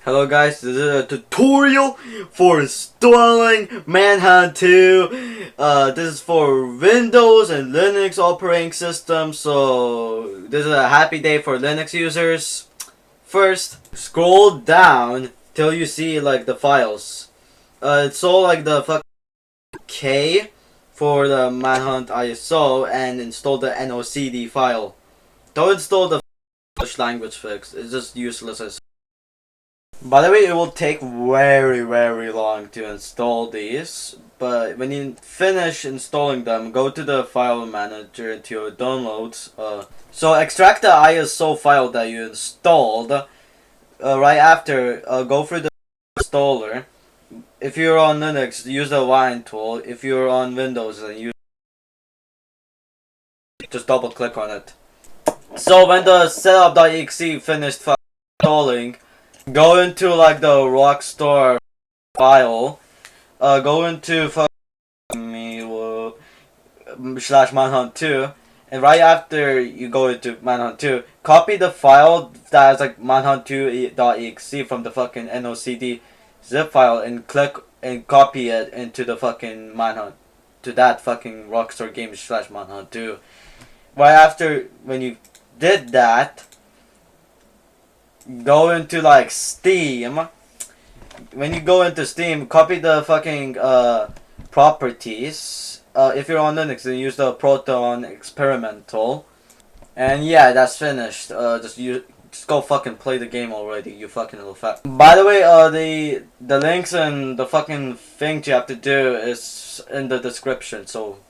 Hello guys, this is a tutorial for installing Manhunt 2. This is for Windows and Linux operating systems, so this is a happy day for Linux users. First, scroll down till you see like the files. Install like the K for the Manhunt ISO and install the NOCD file. Don't install the English language fix, it's just useless. By the way, it will take very long to install these, but when you finish installing them, go to the file manager into your downloads. So extract the ISO file that you installed. Right after, go through the installer. If you're on Linux, use the line tool. If you're on Windows, then just double click on it. So when the setup.exe finished installing, go into like the Rockstar file. Go into slash Manhunt 2, and right after you go into Manhunt 2, copy the file that has like manhunt2.exe from the fucking NOCD zip file and click and copy it into the fucking Manhunt to that fucking Rockstar Games slash Manhunt 2. Right after when you did that, go into like Steam. When you go into Steam, copy the fucking properties. If you're on Linux, then use the Proton Experimental. And yeah, that's finished. Just go fucking play the game already, you fucking little fat. By the way, the links and the fucking thing you have to do is in the description. So